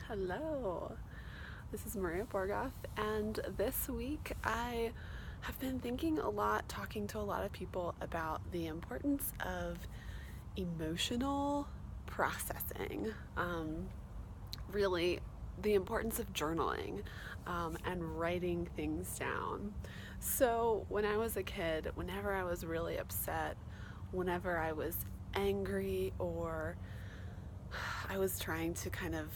Hello, this is Maria Borgoff, and this week I have been thinking a lot, talking to a lot of people about the importance of emotional processing. Really, the importance of journaling and writing things down. So, when I was a kid, whenever I was really upset, whenever I was angry, or I was trying to kind of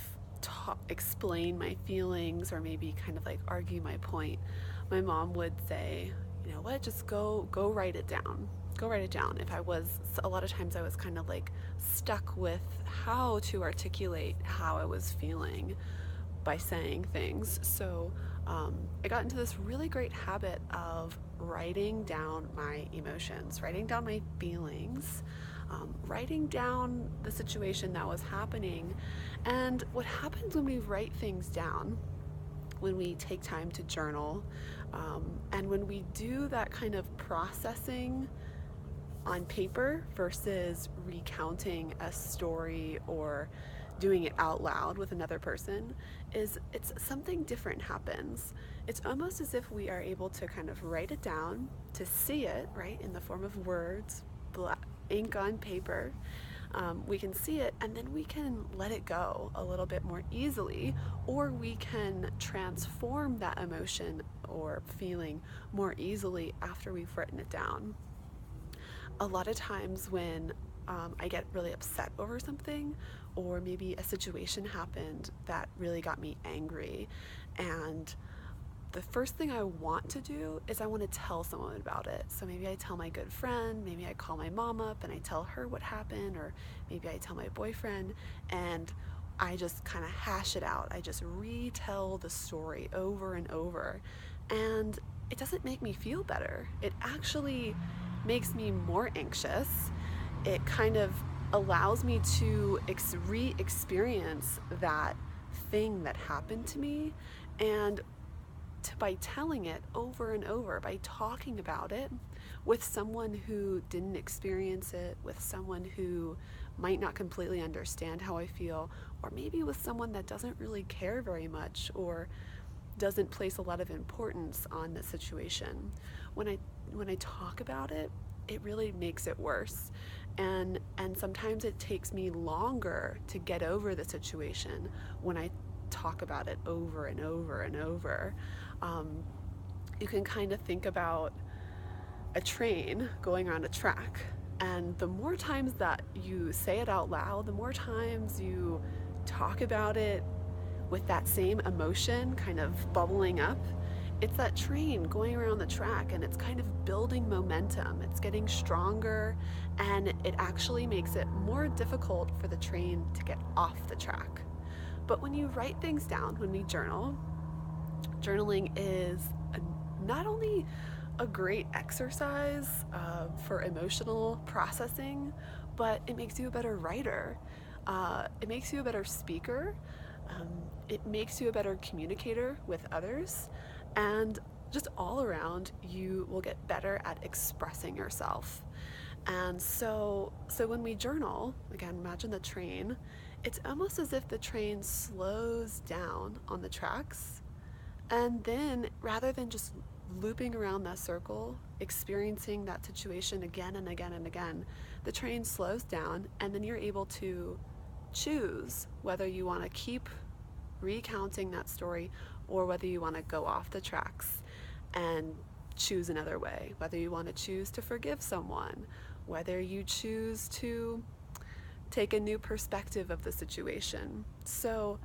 explain my feelings or maybe kind of like argue my point, my mom would say, you know what, just go write it down. Go write it down. If I was, a lot of times I was kind of like stuck with how to articulate how I was feeling by saying things. So I got into this really great habit of writing down my emotions, writing down my feelings, writing down the situation that was happening. And what happens when we write things down, when we take time to journal, and when we do that kind of processing on paper versus recounting a story or doing it out loud with another person, is it's something different happens. It's almost as if we are able to kind of write it down, to see it, right, in the form of words, ink on paper. We can see it, and then we can let it go a little bit more easily, or we can transform that emotion or feeling more easily after we've written it down. A lot of times when I get really upset over something, or maybe a situation happened that really got me angry, and the first thing I want to do is I want to tell someone about it. So maybe I tell my good friend, maybe I call my mom up and I tell her what happened, or maybe I tell my boyfriend, and I just kind of hash it out. I just retell the story over and over. And it doesn't make me feel better. It actually makes me more anxious. It kind of allows me to re-experience that thing that happened to me, and by telling it over and over, by talking about it with someone who didn't experience it, with someone who might not completely understand how I feel, or maybe with someone that doesn't really care very much or doesn't place a lot of importance on the situation. When I talk about it, it really makes it worse. And sometimes it takes me longer to get over the situation when I talk about it over and over and over. You can kind of think about a train going on a track, and the more times that you say it out loud, the more times you talk about it with that same emotion kind of bubbling up, it's that train going around the track, and it's kind of building momentum. It's getting stronger, and it actually makes it more difficult for the train to get off the track. But when you write things down, when we journal, journaling is not only a great exercise for emotional processing, but it makes you a better writer. It makes you a better speaker. It makes you a better communicator with others. And just all around, you will get better at expressing yourself. And so when we journal, again, imagine the train, it's almost as if the train slows down on the tracks, and then rather than just looping around that circle, experiencing that situation again and again and again, the train slows down, and then you're able to choose whether you want to keep recounting that story or whether you want to go off the tracks and choose another way, whether you want to choose to forgive someone, whether you choose to take a new perspective of the situation. So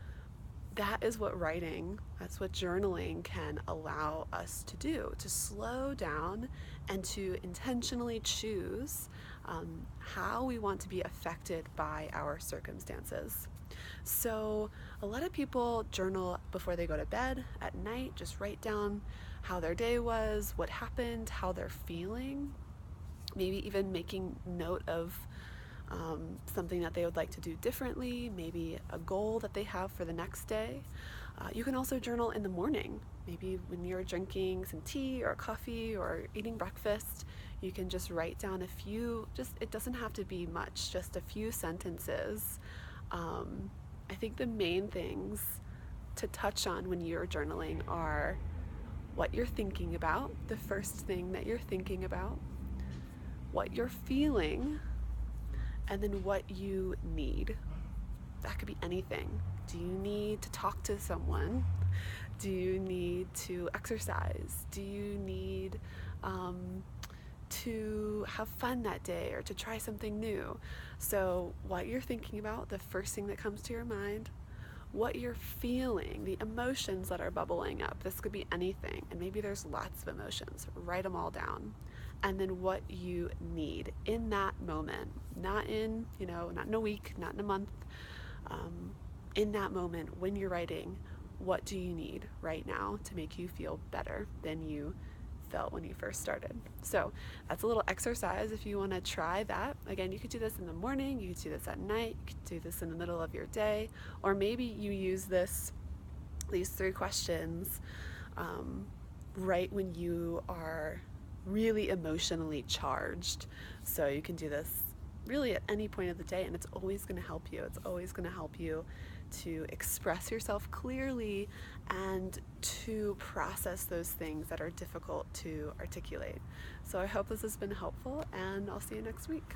that is what writing, that's what journaling can allow us to do, to slow down and to intentionally choose how we want to be affected by our circumstances. So a lot of people journal before they go to bed, at night, just write down how their day was, what happened, how they're feeling, maybe even making note of something that they would like to do differently, maybe a goal that they have for the next day. You can also journal in the morning. Maybe when you're drinking some tea or coffee or eating breakfast, you can just write down a few, it doesn't have to be much, just a few sentences I think the main things to touch on when you're journaling are what you're thinking about, the first thing that you're thinking about, what you're feeling, and then what you need. That could be anything. Do you need to talk to someone? Do you need to exercise? Do you need to have fun that day or to try something new? So, what you're thinking about, the first thing that comes to your mind, what you're feeling, the emotions that are bubbling up. This could be anything, and maybe there's lots of emotions. Write them all down. And then what you need in that moment, not in a week, not in a month, in that moment when you're writing, what do you need right now to make you feel better than you felt when you first started? So that's a little exercise if you want to try that. Again, you could do this in the morning, you could do this at night, you could do this in the middle of your day, or maybe you use these 3 questions right when you are really emotionally charged. So you can do this really at any point of the day, and it's always going to help you. It's always going to help you to express yourself clearly and to process those things that are difficult to articulate. So I hope this has been helpful, and I'll see you next week.